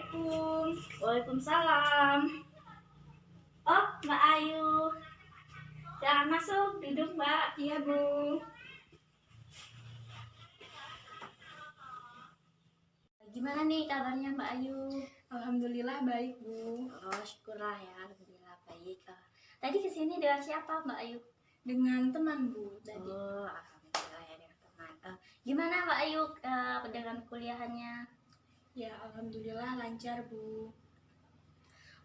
Assalamualaikum. Waalaikumsalam. Oh, Mbak Ayu. Jangan masuk, duduk Mbak. Iya, Bu. Gimana nih kabarnya Mbak Ayu? Alhamdulillah baik, Bu. Oh, syukurlah ya, alhamdulillah baik. Tadi kesini dengan siapa Mbak Ayu? Dengan teman, Bu. Tadi. Oh, alhamdulillah ya dengan teman. Gimana Mbak Ayu dengan kuliahannya? Ya, alhamdulillah lancar, Bu.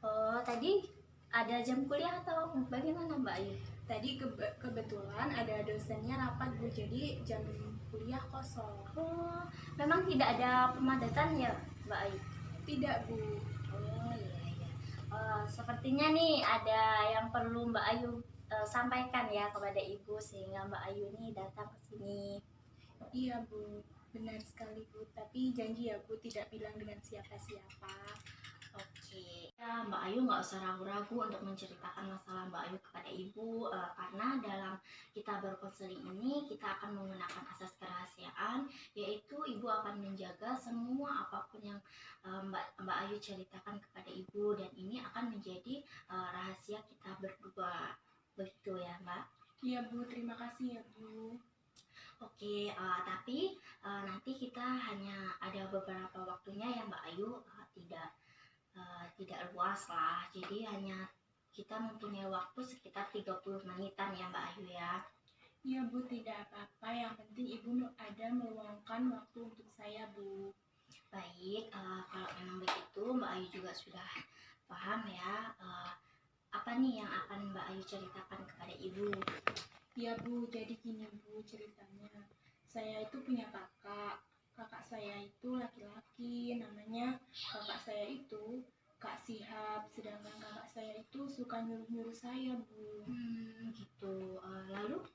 Oh, tadi ada jam kuliah atau bagaimana Mbak Ayu? Tadi kebetulan ada dosennya rapat, Bu. Jadi jam kuliah kosong. Oh, memang tidak ada pemadatan ya Mbak Ayu? Tidak, Bu. Oh iya. Sepertinya nih ada yang perlu Mbak Ayu sampaikan ya kepada Ibu sehingga Mbak Ayu nih datang ke sini. Iya, Bu. Benar sekali, Bu. Tapi janji ya, Bu, tidak bilang dengan siapa-siapa. Oke. Ya, Mbak Ayu nggak usah ragu-ragu untuk menceritakan masalah Mbak Ayu kepada Ibu karena dalam kita berkonseling ini kita akan menggunakan asas kerahasiaan, yaitu Ibu akan menjaga semua apapun yang Mbak Ayu ceritakan kepada Ibu, dan ini akan menjadi rahasia kita berdua. Begitu ya Mbak? Iya, Bu. Terima kasih ya, Bu. Oke, tapi nanti kita hanya ada beberapa waktunya ya Mbak Ayu, tidak luas lah, jadi hanya kita mempunyai waktu sekitar 30 menitan ya Mbak Ayu ya. Iya, Bu. Tidak apa-apa. Yang penting Ibu ada meluangkan waktu untuk saya, Bu. Baik, kalau memang begitu Mbak Ayu juga sudah paham ya apa nih yang akan Mbak Ayu ceritakan kepada Ibu. Ya, Bu, jadi gini, Bu, ceritanya. Saya itu punya kakak. Kakak saya itu laki-laki, namanya kakak saya itu Kak Sihab. Sedangkan kakak saya itu suka nyuruh-nyuruh saya, Bu. Gitu. Lalu?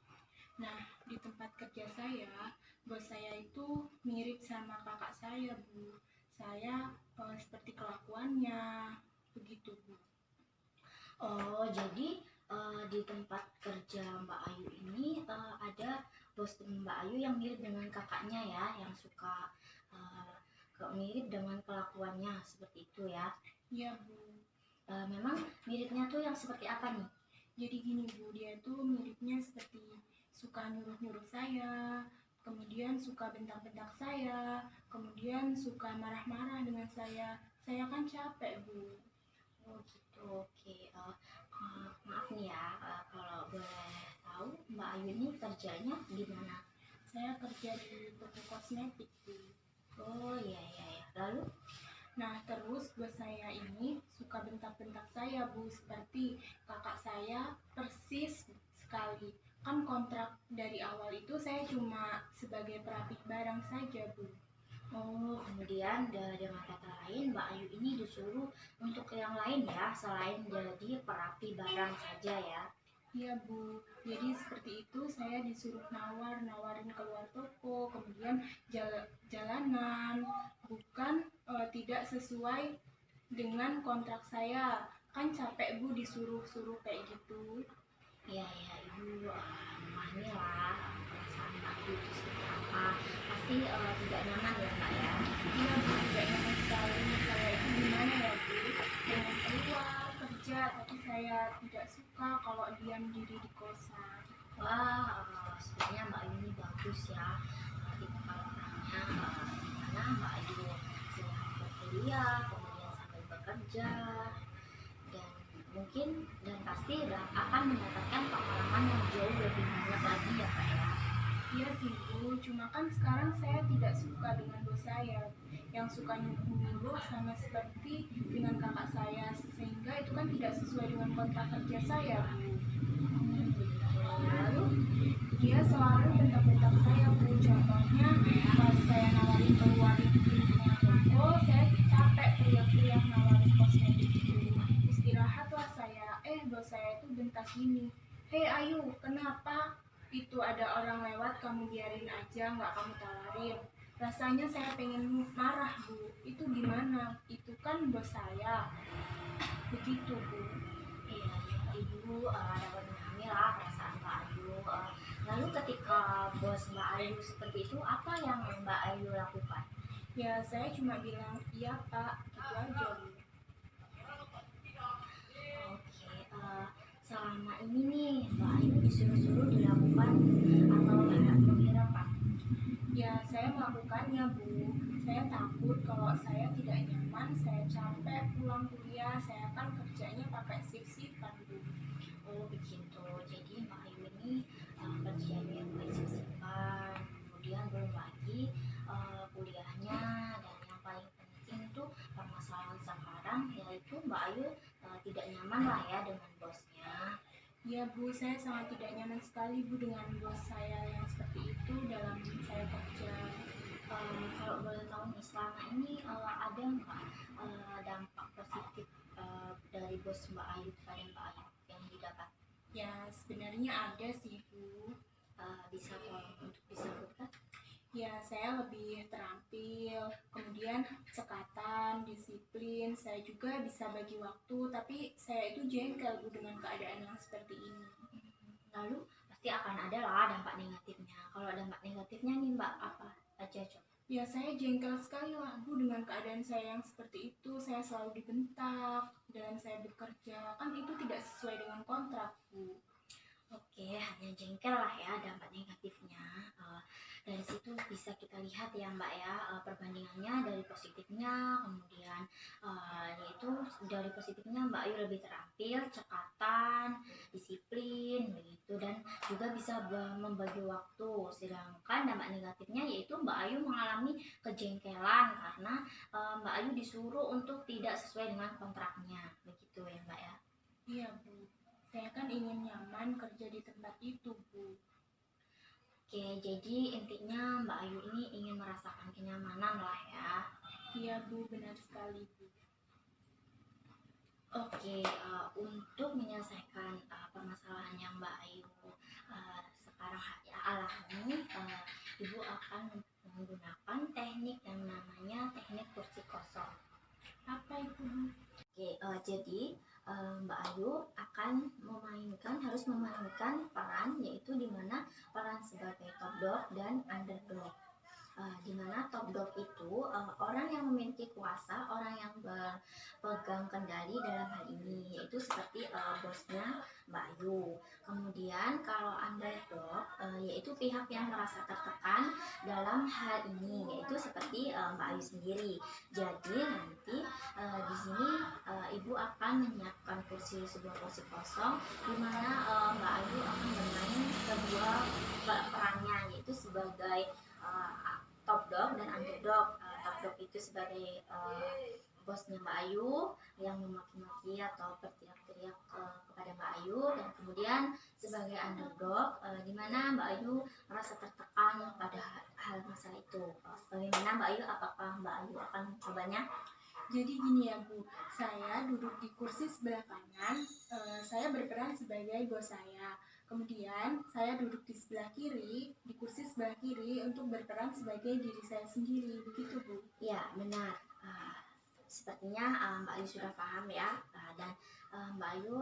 Nah, di tempat kerja saya, bos saya itu mirip sama kakak saya, Bu. Saya seperti kelakuannya, begitu, Bu. Oh, jadi di tempat kerja Mbak Ayu ini ada bos Mbak Ayu yang mirip dengan kakaknya ya, yang suka mirip dengan kelakuannya seperti itu ya? Iya, Bu. Memang miripnya tuh yang seperti apa nih? Jadi gini, Bu, dia tuh miripnya seperti suka nyuruh-nyuruh saya, kemudian suka bentak-bentak saya, kemudian suka marah-marah dengan saya. Saya kan capek, Bu. Oh gitu, oke. Maaf nih ya, kalau boleh tahu Mbak Ayu ini kerjanya di mana? Saya kerja di toko kosmetik, Bu. Oh iya. Lalu? Nah, terus bos saya ini suka bentak-bentak saya, Bu, seperti kakak saya persis sekali. Kan kontrak dari awal itu saya cuma sebagai perapit barang saja, Bu. Oh, kemudian dengan kata lain Mbak Ayu ini disuruh untuk yang lain ya, selain jadi perapi barang saja ya? Iya, Bu. Jadi seperti itu saya disuruh nawarin keluar toko, kemudian jalanan, bukan tidak sesuai dengan kontrak saya. Kan capek, Bu, disuruh-suruh kayak gitu. Iya, Ibu memahami lah perasaan Mbak Ayu itu seperti apa. Pasti tidak nyaman ya Mbak ya? Iya, Bu, tidak nyaman sekali. Saya itu gimana ya, Bu? Dengan keluar kerja, tapi saya tidak suka kalau diam diri di kosan. Wah, sebenarnya Mbak Ayu ini bagus ya. Kita kalau orangnya dimana Mbak Ayu sedang berkuliah, kemudian sambil bekerja, dan mungkin dan pasti akan mendapatkan pengalaman yang jauh lebih banyak lagi ya Pak ya. Iya sih, Bu, cuma kan sekarang saya tidak suka dengan bos saya yang suka nyuruh-nyuruh sama seperti dengan kakak saya, sehingga itu kan tidak sesuai dengan kontrak kerja saya, Bu. Lalu Dia selalu bentak-bentak saya, Bu. Contohnya pas saya nawarin keluar toko, saya capek kuliah nawarin kosmetik itu. Istirahatlah saya, bos saya itu bentak gini, "Hei Ayu, kenapa itu ada orang lewat kamu biarin aja, nggak kamu tawarin?" Rasanya saya pengen marah, Bu. Itu gimana? Itu kan bos saya. Begitu, Bu. iya, Ibu dapat memahami lah perasaan Mbak Ayu. Lalu ketika bos Mbak Ayu seperti itu, apa yang Mbak Ayu lakukan? Ya, saya cuma bilang, "Iya, Pak," gitu aja. disuruh-suruh dilakukan atau menghiraukan? Ya, saya melakukannya, Bu. Saya takut kalau saya tidak nyaman, saya capek pulang kuliah, saya kan kerjanya pakai shift-shiftan, Bu. Oh begitu. Jadi Mbak Ayu ini kerjanya sip-sipan, kemudian belum lagi kuliahnya, dan yang paling penting tuh permasalahan sekarang yaitu Mbak Ayu tidak nyaman lah ya dengan bosnya. Ya, Bu, saya sangat tidak nyaman sekali, Bu, dengan bos saya yang seperti itu dalam saya kerja. Kalau boleh tahu nih, selama ini ada nggak dampak positif dari bos Mbak Ayu kepada Mbak Ayu yang didapat? Ya, sebenarnya ada sih, Bu. Bisa tolong untuk disebutkan? Ya, saya lebih terampil, kemudian cekatan, disiplin, saya juga bisa bagi waktu, tapi saya itu jengkel, Bu, dengan keadaan yang seperti ini. Lalu pasti akan ada lah dampak negatifnya. Kalau dampak negatifnya nih Mbak, apa aja coba? Ya, saya jengkel sekali lah, Bu, dengan keadaan saya yang seperti itu. Saya selalu dibentak dan saya bekerja, kan itu tidak sesuai dengan kontrak, Bu. Oke, hanya jengkel lah ya dampak negatifnya. Dari situ bisa kita lihat ya Mbak ya, perbandingannya dari positifnya, kemudian yaitu dari positifnya Mbak Ayu lebih terampil, cekatan, disiplin begitu, dan juga bisa membagi waktu. Sedangkan dampak negatifnya yaitu Mbak Ayu mengalami kejengkelan karena Mbak Ayu disuruh untuk tidak sesuai dengan kontraknya, begitu ya Mbak ya. Iya, Bu. Saya kan ingin nyaman kerja di tempat itu, Bu. Oke, jadi intinya Mbak Ayu ini ingin merasakan kenyamanan lah ya. Iya, Bu, benar sekali, Bu. Oke, untuk menyelesaikan permasalahan yang Mbak Ayu sekarang alami, Ibu akan menggunakan teknik yang namanya teknik kursi kosong. Apa itu, Bu? Oke, jadi Mbak Ayu akan harus memainkan peran, yaitu dimana peran sebagai top dog dan underdog. Dimana top dog itu orang yang memiliki kuasa, orang yang berpegang kendali dalam hal ini, yaitu seperti bosnya Mbak Ayu. Kemudian kalau underdog yaitu pihak yang merasa tertekan dalam hal ini, yaitu seperti Mbak Ayu sendiri. Jadi nanti di sini Ibu akan menyiapkan sebuah kursi kosong, di mana Mbak Ayu akan bermain kedua perannya, yaitu sebagai top dog dan underdog. Top dog itu sebagai bosnya Mbak Ayu yang memaki-maki atau berteriak-teriak kepada Mbak Ayu, dan kemudian sebagai underdog di mana Mbak Ayu merasa tertekan pada hal masalah itu. Bagaimana Mbak Ayu? Apakah Mbak Ayu akan mencobanya? Jadi gini ya, Bu, saya duduk di kursi sebelah kanan, saya berperan sebagai bos saya. Kemudian saya duduk di sebelah kiri, di kursi sebelah kiri untuk berperan sebagai diri saya sendiri, begitu, Bu? Ya, benar. Sepertinya Mbak Ayu sudah paham ya, dan Mbak Ayu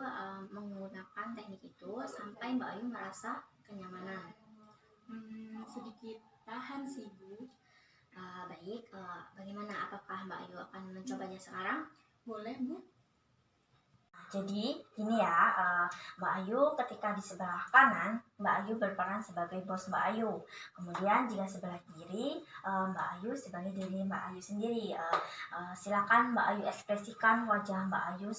menggunakan teknik itu sampai Mbak Ayu merasa kenyamanan. Sedikit tahan sih, Bu. Baik, bagaimana? Apakah Mbak Ayu akan mencobanya sekarang? Boleh, Bu? Jadi gini ya, Mbak Ayu ketika di sebelah kanan, Mbak Ayu berperan sebagai bos Mbak Ayu. Kemudian jika sebelah kiri, Mbak Ayu sebagai diri Mbak Ayu sendiri. Silakan Mbak Ayu ekspresikan wajah Mbak Ayu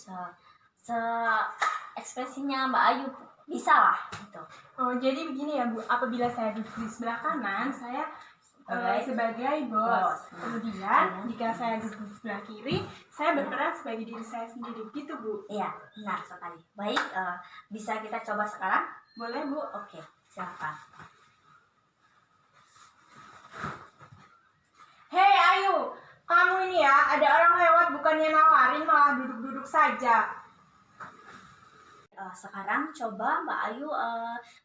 ekspresinya Mbak Ayu bisa lah gitu. Oh, jadi begini ya, Bu, apabila saya duduk di sebelah kanan, saya sebagai bos. Kemudian jika saya duduk di sebelah kiri, saya berperan sebagai diri saya sendiri, gitu, Bu? Iya, benar sekali. Baik, bisa kita coba sekarang? Boleh, Bu? Oke, silakan. Hei Ayu, kamu ini ya, ada orang lewat bukannya nawarin malah duduk-duduk saja. Sekarang coba Mbak Ayu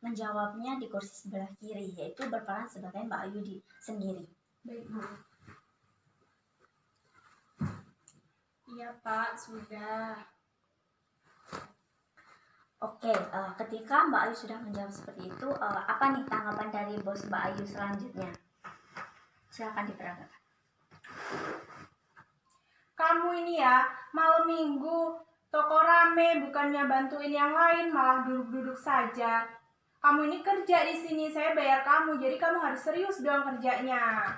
menjawabnya di kursi sebelah kiri, yaitu berperan sebagai Mbak Ayu sendiri. Baik, Bu. Iya, Pak, sudah. Oke, ketika Mbak Ayu sudah menjawab seperti itu, apa nih tanggapan dari bos Mbak Ayu selanjutnya? Silakan diperagakan. Kamu ini ya, malam minggu toko rame, bukannya bantuin yang lain malah duduk-duduk saja. Kamu ini kerja di sini, saya bayar kamu, jadi kamu harus serius dong kerjanya.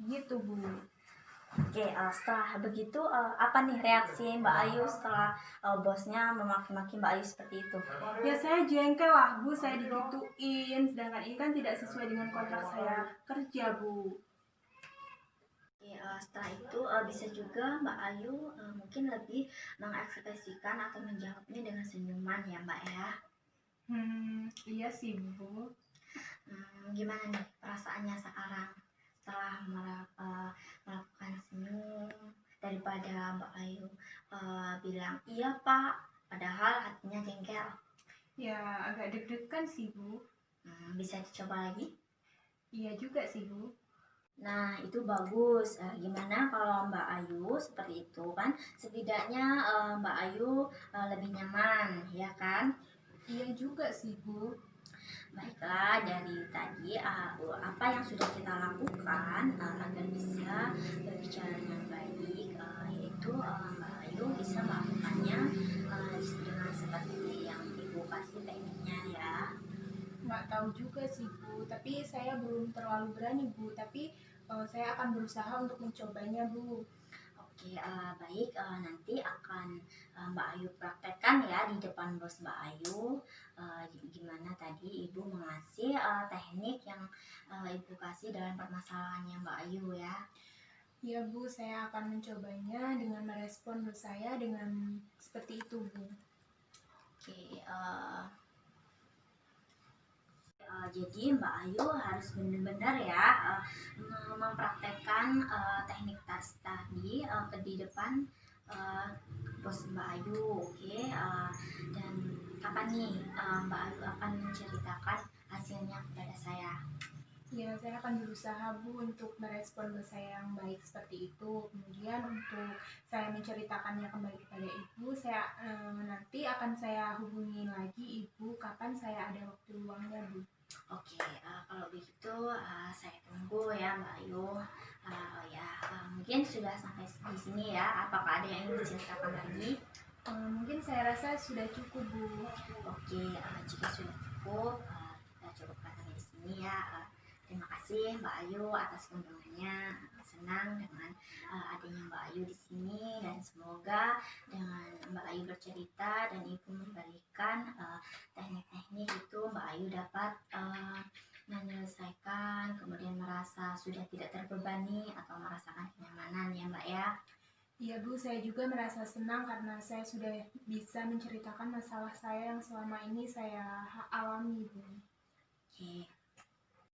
Gitu, Bu. Oke, setelah begitu apa nih reaksi Mbak Ayu setelah bosnya memaki-maki Mbak Ayu seperti itu? Ya saya jengkel lah, Bu, saya digituin, sedangkan ini kan tidak sesuai dengan kontrak saya kerja, Bu. Oke, setelah itu bisa juga Mbak Ayu mungkin lebih mengekspresikan atau menjawabnya dengan senyuman ya Mbak ya. Iya sih, Bu. Gimana nih perasaannya sekarang setelah melakukan senyum daripada Mbak Ayu bilang iya Pak, padahal hatinya jengkel. Ya agak deg-degan sih, Bu. Bisa dicoba lagi? Iya juga sih, Bu. Nah, itu bagus. Gimana kalau Mbak Ayu seperti itu kan? Setidaknya Mbak Ayu lebih nyaman, ya kan? Iya juga sih, Bu. Baiklah, dari tadi apa yang sudah kita lakukan agar bisa berbicara dengan baik, yaitu Mbak Ayu bisa melakukannya dengan seperti yang Ibu kasih tekniknya ya. Nggak tahu juga sih, Bu. Tapi saya belum terlalu berani, Bu. Tapi saya akan berusaha untuk mencobanya, Bu. Oke, baik. Nanti akan Mbak Ayu praktekkan ya di depan bos Mbak Ayu. Gimana tadi Ibu mengasih teknik yang Ibu kasih dalam permasalahannya Mbak Ayu ya. Ya, Bu, saya akan mencobanya dengan merespon bos saya dengan seperti itu, Bu. Oke, jadi Mbak Ayu harus benar-benar ya mempraktekkan teknik tas tadi di depan bos Mbak Ayu, oke? Dan kapan nih Mbak Ayu akan menceritakan hasilnya kepada saya? Ya, saya akan berusaha, Bu, untuk merespon bos saya yang baik seperti itu. Kemudian untuk saya menceritakannya kembali kepada Ibu, saya nanti akan saya hubungi lagi Ibu kapan saya ada waktu luangnya, Bu. Oke, kalau begitu saya tunggu ya Mbak Ayu. Mungkin sudah sampai di sini ya. Apakah ada yang ingin diceritakan lagi? Mungkin saya rasa sudah cukup, Bu. Oke, jika sudah cukup, kita cukupkan sampai di sini ya. Terima kasih Mbak Ayu atas kunjungannya. Senang dengan adanya Mbak Ayu di sini dan semoga dengan Mbak Ayu bercerita dan Ibu memberikan teknik-teknik itu Mbak Ayu dapat menyelesaikan, kemudian merasa sudah tidak terbebani atau merasakan kenyamanan ya Mbak ya. Iya, Bu, saya juga merasa senang karena saya sudah bisa menceritakan masalah saya yang selama ini saya alami, Bu. Oke.